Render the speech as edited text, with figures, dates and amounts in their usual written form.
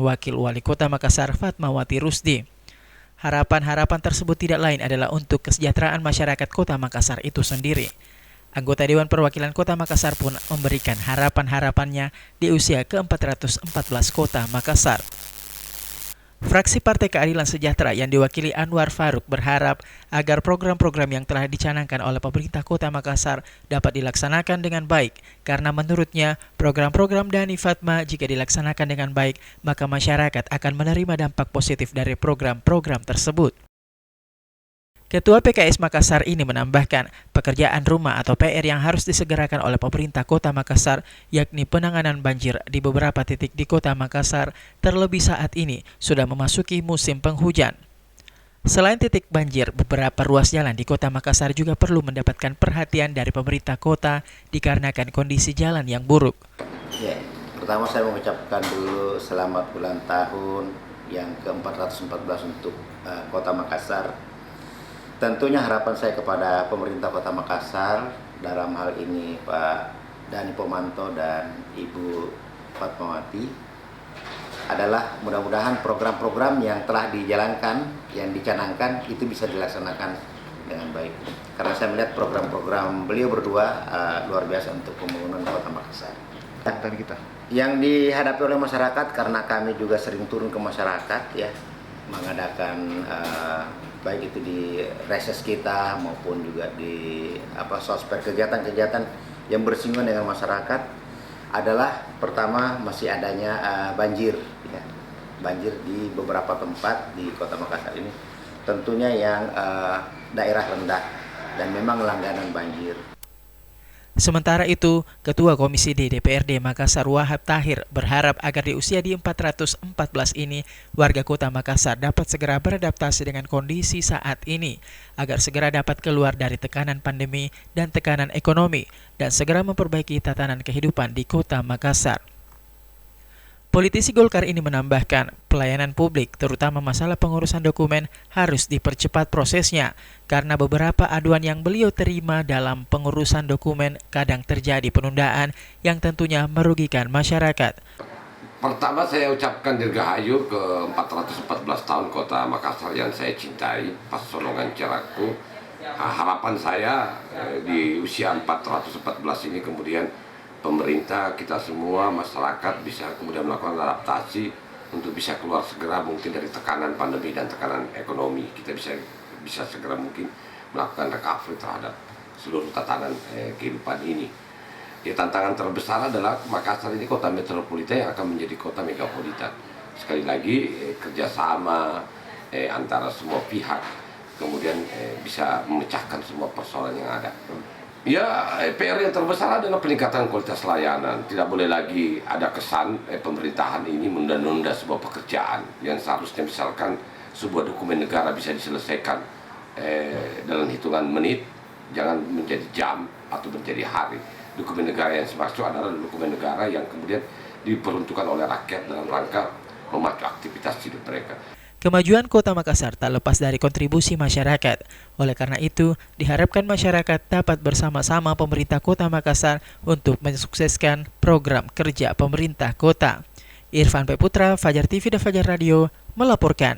Wakil Wali Kota Makassar Fatmawati Rusdi. Harapan-harapan tersebut tidak lain adalah untuk kesejahteraan masyarakat Kota Makassar itu sendiri. Anggota Dewan Perwakilan Kota Makassar pun memberikan harapan-harapannya di usia ke-414 Kota Makassar. Fraksi Partai Keadilan Sejahtera yang diwakili Anwar Faruk berharap agar program-program yang telah dicanangkan oleh pemerintah Kota Makassar dapat dilaksanakan dengan baik, karena menurutnya program-program Dani Fatma jika dilaksanakan dengan baik, maka masyarakat akan menerima dampak positif dari program-program tersebut. Ketua PKS Makassar ini menambahkan pekerjaan rumah atau PR yang harus disegerakan oleh pemerintah Kota Makassar, yakni penanganan banjir di beberapa titik di Kota Makassar, terlebih saat ini sudah memasuki musim penghujan. Selain titik banjir, beberapa ruas jalan di Kota Makassar juga perlu mendapatkan perhatian dari pemerintah kota dikarenakan kondisi jalan yang buruk. Ya, pertama saya mengucapkan dulu selamat ulang tahun yang ke-414 untuk Kota Makassar. Tentunya harapan saya kepada pemerintah Kota Makassar dalam hal ini Pak Dani Pomanto dan Ibu Fatmawati adalah mudah-mudahan program-program yang telah dijalankan, yang dicanangkan itu bisa dilaksanakan dengan baik. Karena saya melihat program-program beliau berdua luar biasa untuk pembangunan Kota Makassar. Dan kita yang dihadapi oleh masyarakat, karena kami juga sering turun ke masyarakat ya, mengadakan baik itu di reses kita maupun juga di sosmed, kegiatan-kegiatan yang bersinggungan dengan masyarakat, adalah pertama masih adanya banjir ya. Banjir di beberapa tempat di Kota Makassar ini, tentunya yang daerah rendah dan memang langganan banjir. Sementara itu, Ketua Komisi D DPRD Makassar Wahab Tahir berharap agar di usia di 414 ini, warga Kota Makassar dapat segera beradaptasi dengan kondisi saat ini, agar segera dapat keluar dari tekanan pandemi dan tekanan ekonomi, dan segera memperbaiki tatanan kehidupan di Kota Makassar. Politisi Golkar ini menambahkan, pelayanan publik, terutama masalah pengurusan dokumen, harus dipercepat prosesnya, karena beberapa aduan yang beliau terima dalam pengurusan dokumen kadang terjadi penundaan yang tentunya merugikan masyarakat. Pertama saya ucapkan dirgahayu ke 414 tahun Kota Makassar yang saya cintai, Pas Solongan Ceraku. Harapan saya di usia 414 ini kemudian pemerintah, kita semua, masyarakat bisa kemudian melakukan adaptasi untuk bisa keluar segera mungkin dari tekanan pandemi dan tekanan ekonomi. Kita bisa segera mungkin melakukan recovery terhadap seluruh tatanan kehidupan ini. Ya, tantangan terbesar adalah Makassar ini kota metropolitan yang akan menjadi kota megapolitan. Sekali lagi kerjasama antara semua pihak kemudian bisa memecahkan semua persoalan yang ada. Ya, PR yang terbesar adalah peningkatan kualitas layanan. Tidak boleh lagi ada kesan pemerintahan ini menunda-nunda sebuah pekerjaan yang seharusnya misalkan sebuah dokumen negara bisa diselesaikan dalam hitungan menit, jangan menjadi jam atau menjadi hari. Dokumen negara yang dimaksud adalah dokumen negara yang kemudian diperuntukkan oleh rakyat dalam rangka memacu aktivitas hidup mereka. Kemajuan Kota Makassar tak lepas dari kontribusi masyarakat. Oleh karena itu, diharapkan masyarakat dapat bersama-sama pemerintah Kota Makassar untuk mensukseskan program kerja pemerintah kota. Irfan P. Putra, Fajar TV dan Fajar Radio melaporkan.